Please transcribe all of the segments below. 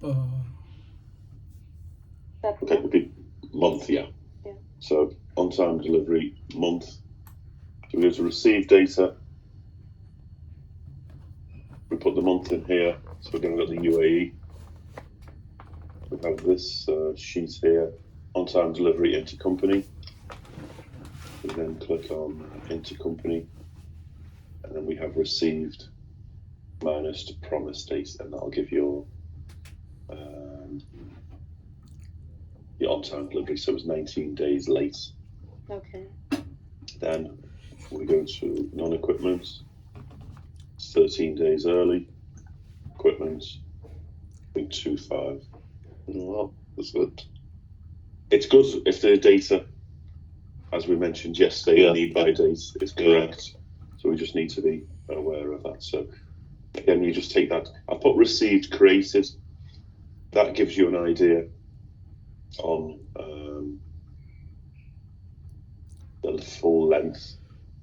That Okay, it would be month, yeah. Yeah. So on-time delivery month. So we go to receive data. We put the month in here. So we're going to get the UAE. We have this sheet here, on-time delivery intercompany. We then click on intercompany, and then we have received minus the promise date, and that'll give your on-time delivery. So it's 19 days late. Okay. Then we go to non-equipment. It's 13 days early. Equipment 0.25. Well, that's good. It's good if the data, as we mentioned yesterday, the need by date is correct. So we just need to be aware of that. So again, you just take that. I put received created. That gives you an idea on the full length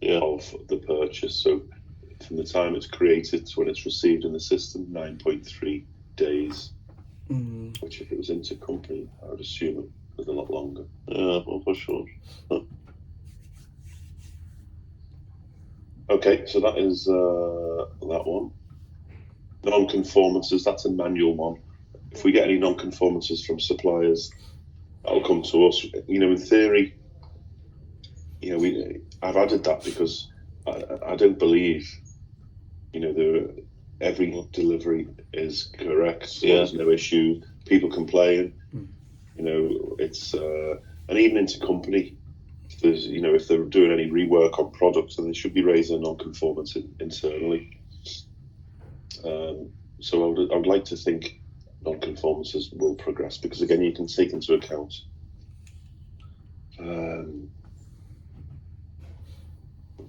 of the purchase. So from the time it's created to when it's received in the system, 9.3 days. Which if it was intercompany, I would assume it was a lot longer. Yeah, well, for sure. Okay, so that is that one. Non-conformances, that's a manual one. If we get any non-conformances from suppliers, that'll come to us. In theory, I've added that because I don't believe, every delivery is correct. There's no issue. People complain. It's and even intercompany. If they're doing any rework on products, then they should be raising non-conformance internally. So I would like to think non-conformances will progress because again, you can take into account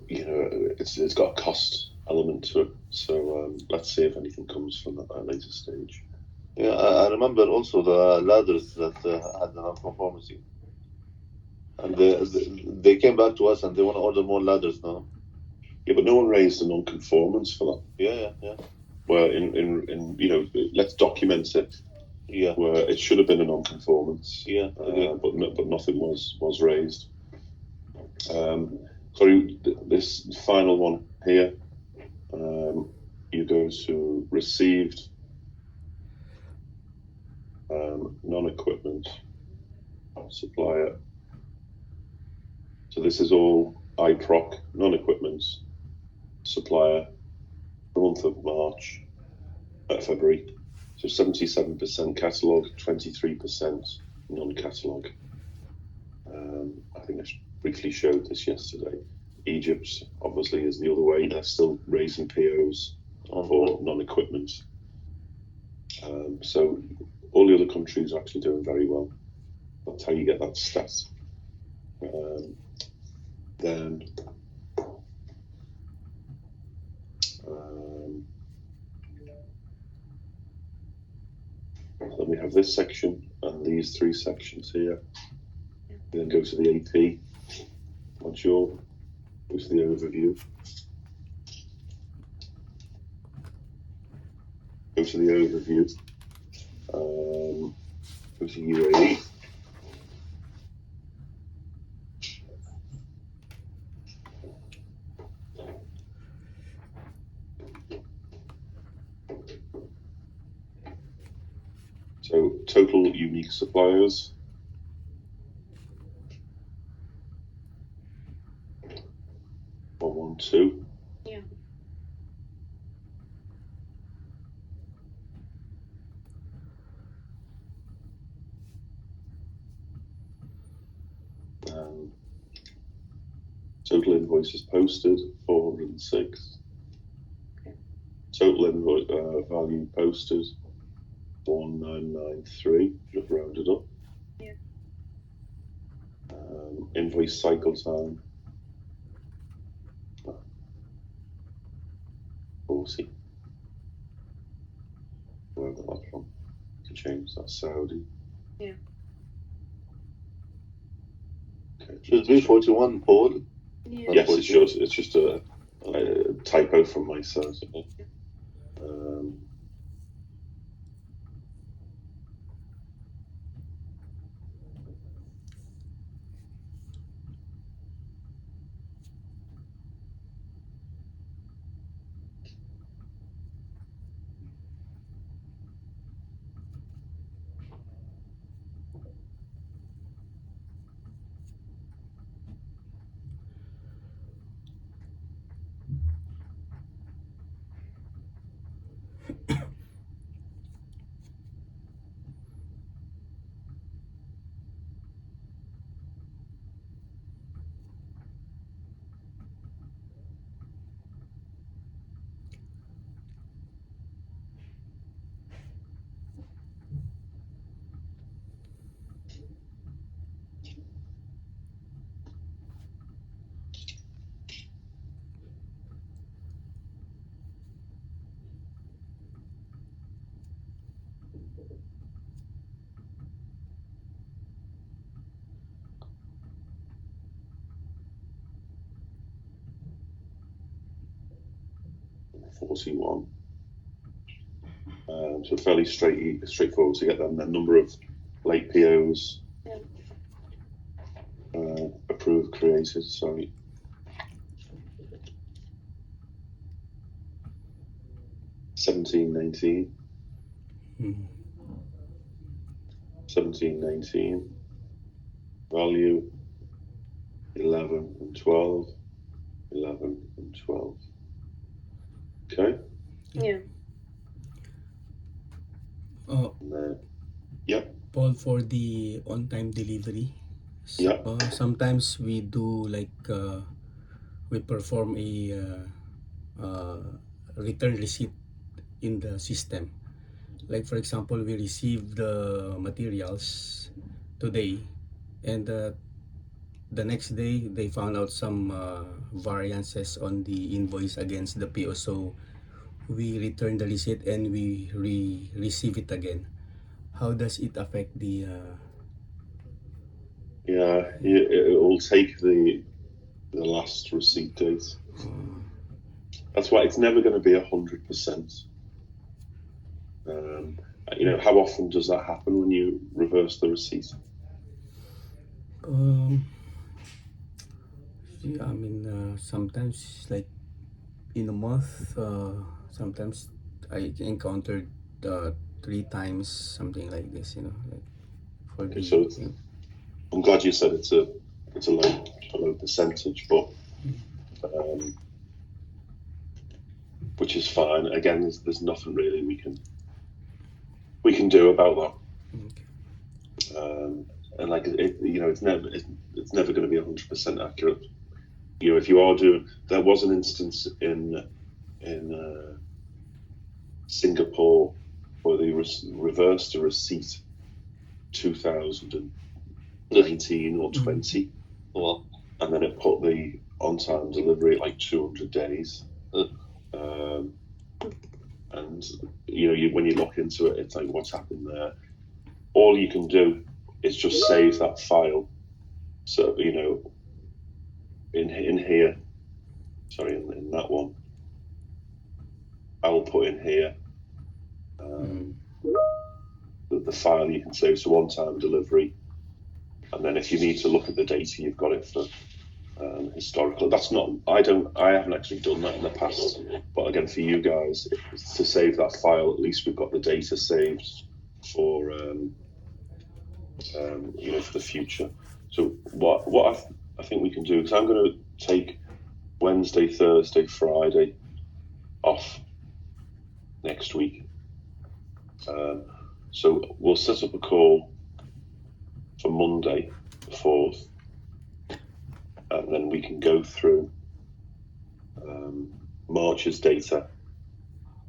it's got a cost element to it. So let's see if anything comes from that at a later stage. Yeah, I remember also the ladders that had the non-conformity. And they came back to us and they want to order more ladders now. Yeah, but no one raised a non-conformance for that. Yeah. Where in let's document it. Yeah. Where it should have been a non-conformance. Yeah. But nothing was raised. Sorry, this final one here. You go to received non-equipment supplier. So this is all iProc non-equipment supplier. The month of March, February. So 77% catalogue, 23% non-catalogue. I think I briefly showed this yesterday. Egypt obviously is the other way. They're still raising POs for non-equipment. So all the other countries are actually doing very well. That's how you get that stat. Then we have this section and these three sections here. Then go to the AP module, go to the overview, go to the overview, go to UAE. So total unique suppliers. Two. Yeah. Total invoices posted 406. Okay. Total invoice value posted 1993. Just rounded up. Yeah. Invoice cycle time 40. Where got that from? To change that Saudi. Yeah. Okay. Should be 41, Paul. Yeah. Yes, it should. It's just a typo from my side. 41. So fairly straightforward to get them. The number of late POs approved, created. Sorry. $17.19. Mm. 17.19. Value 11 and 12. 11 and 12. Okay. Yeah. Oh, And then, yep. Paul, for the on-time delivery, Yeah. sometimes we do like we perform a return receipt in the system. Like for example, we receive the materials today, and the next day they found out some variances on the invoice against the PO. So we return the receipt and we receive it again. How does it affect the Yeah. It will take the last receipt date. That's why it's never going to be 100%. How often does that happen when you reverse the receipt? yeah, I mean sometimes like in a month, sometimes I encountered 3 times something like this, like for Okay, the so I'm glad you said it's a low percentage, but which is fine. Again, there's nothing really we can do about that. okay. And like it's never going to be 100% accurate. If you are doing, there was an instance in Singapore where they reversed a receipt 2019 or 20, and then it put the on-time delivery at like 200 days. And when you look into it, it's like, what's happened there? All you can do is just save that file. So in here, sorry, in that one, I will put in here the file you can save, so on-time delivery, and then if you need to look at the data, you've got it for historical. That's not. I haven't actually done that in the past, but again, for you guys to save that file, at least we've got the data saved for for the future. So what I think we can do, because I'm going to take Wednesday, Thursday, Friday off next week. So we'll set up a call for Monday, the 4th, and then we can go through March's data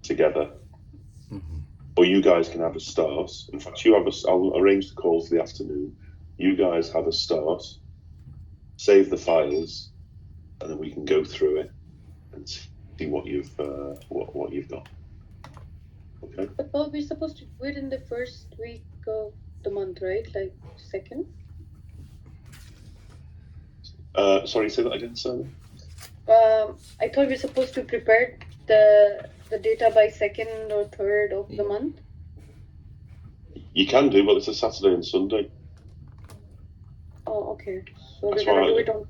together. Or you guys can have a start. In fact, I'll arrange the call for the afternoon. You guys have a start, save the files, and then we can go through it and see what you've got. Okay. But Paul, we're supposed to do it in the first week of the month, right? Like second? Sorry, say that again, Sarah. I thought we're supposed to prepare the data by 2nd or 3rd of the month. You can do, but it's a Saturday and Sunday. Oh, okay. So That's we're gonna why do it on.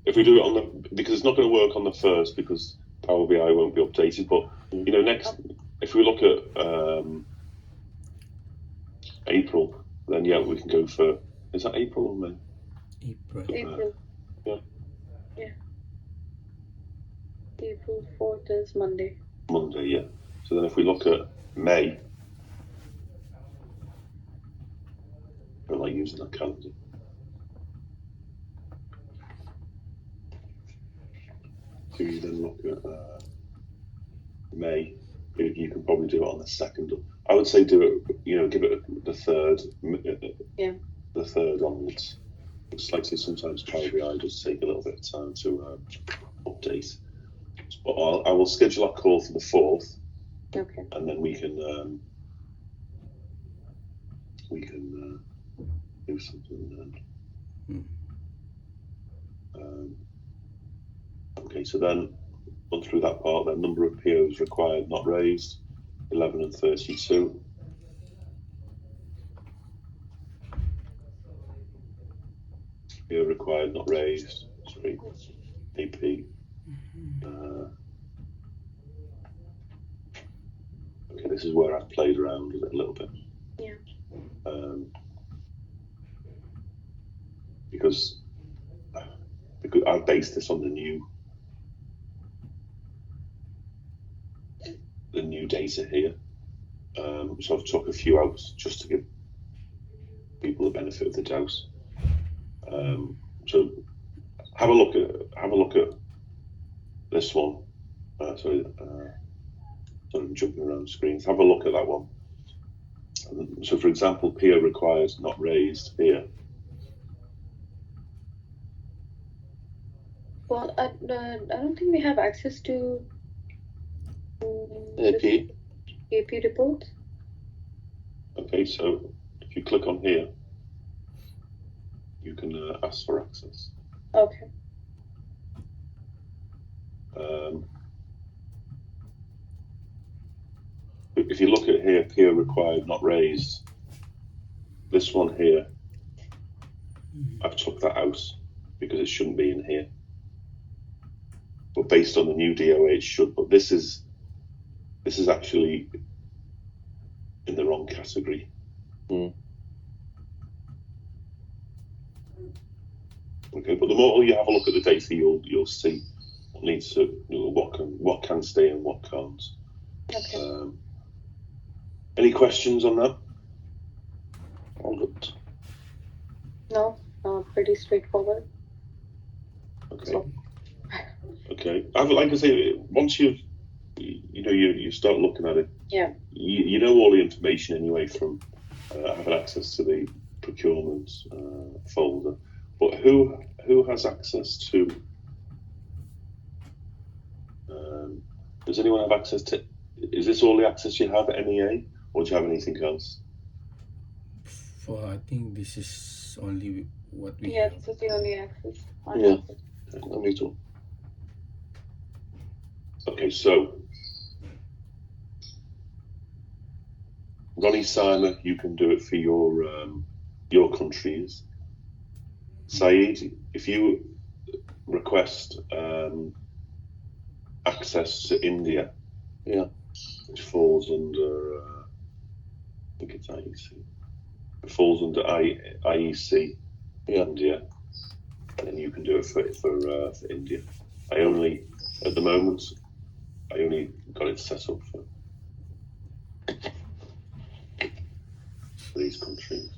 if we do it because it's not going to work on the 1st because Power BI won't be updated. But next, if we look at April, then yeah, we can go for. Is that April or May? April. Yeah. April 4th is Monday. Monday, yeah. So then if we look at May. I don't like using that calendar. So you then look at May. You can probably do it on the 2nd. I would say do it. Give it the 3rd. Yeah. The 3rd onwards. It's like say sometimes Power BI does take a little bit of time to update. But I will schedule a call for the 4th, Okay. and then we can do something then. Okay, so then run through that part. Then number of POs required not raised, 11 and 32. PO required not raised. Sorry, AP. Okay, this is where I've played around with it a little bit. Yeah. Because I've based this on the new data here. So I've took a few out just to give people the benefit of the doubt. So have a look at this one. Sorry, I'm jumping around screens. Have a look at that one. So, for example, PO required not raised here. Well, I don't think we have access to AP. AP reports. Okay, so if you click on here, you can ask for access. Okay. If you look at here, PO required not raised. This one here, I've took that out because it shouldn't be in here. But based on the new DOA, it should. But this is actually in the wrong category. Okay, but the more you have a look at the data, you'll see what needs to, what can stay and what can't. Okay. Any questions on that? All good. No, pretty straightforward. Okay. So, Okay. Like I say, once you start looking at it, yeah. you know all the information anyway from having access to the procurement folder. But who has access to? Does anyone have access to? Is this all the access you have at MEA, or do you have anything else? I think this is only what we Yeah, have. this is the only access. I Yeah. have. Me too. Okay, so Ronnie Simer, you can do it for your countries. Saeed, if you request access to India, Yeah. which falls under, I think it's IEC. It falls under IEC, Yeah. India, and then you can do it for India. At the moment, I only got it set up for these countries.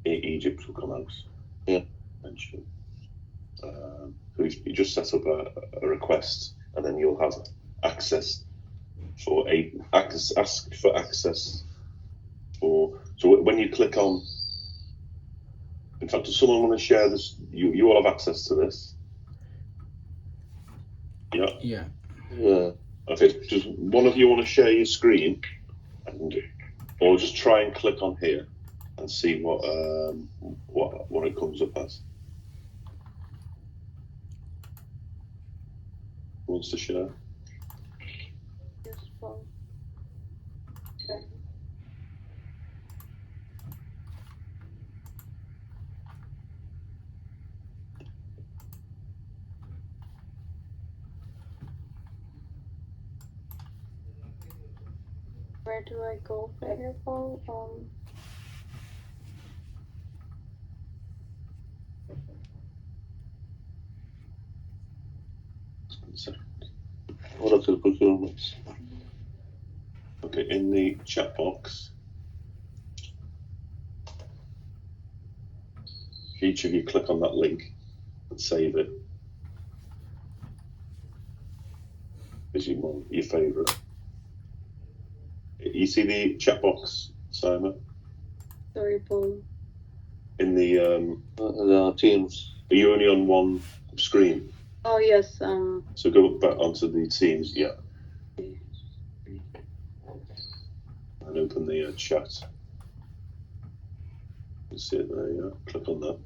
Egypt will come out. Yeah. Eventually. So you just set up a request, and then you'll have access for ask for access for. So when you click on, in fact, does someone want to share this? You all have access to this. Yeah. Yeah. Yeah. Okay. Does one of you want to share your screen, or just try and click on here and see what it comes up as? Who wants to share? Yes, well, okay. Where do I go for info? Oracle procurements. Okay, in the chat box, if each of you click on that link and save it, is your favourite. You see the chat box, Simon? Sorry, Paul. In the Teams. are you only on one screen? Oh yes. So go back onto the Teams, yeah, and open the chat. You see it there, yeah. Click on that.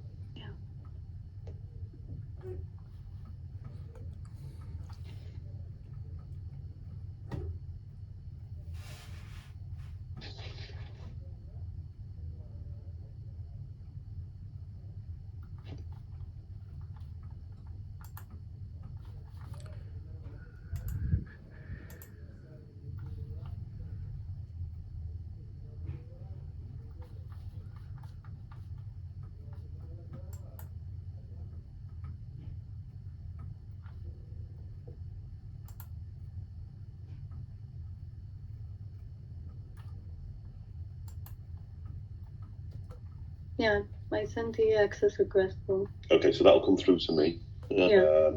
Yeah, I sent the access request, Paul. Okay, so that'll come through to me. Yeah.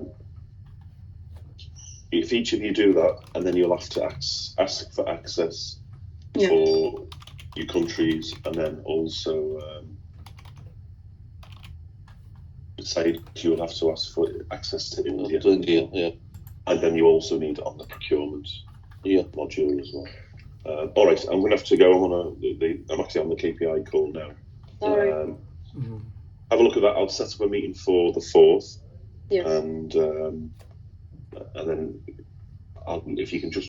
If each of you do that, and then you'll have to ask for access Yeah. for your countries, and then also say you'll have to ask for access to India. To India, yeah. And then you also need it on the procurement Yeah. module as well. All right, I'm going to have to go. I'm actually on the KPI call now. All right. Have a look at that. I'll set up a meeting for the 4th, Yes. and then if you can just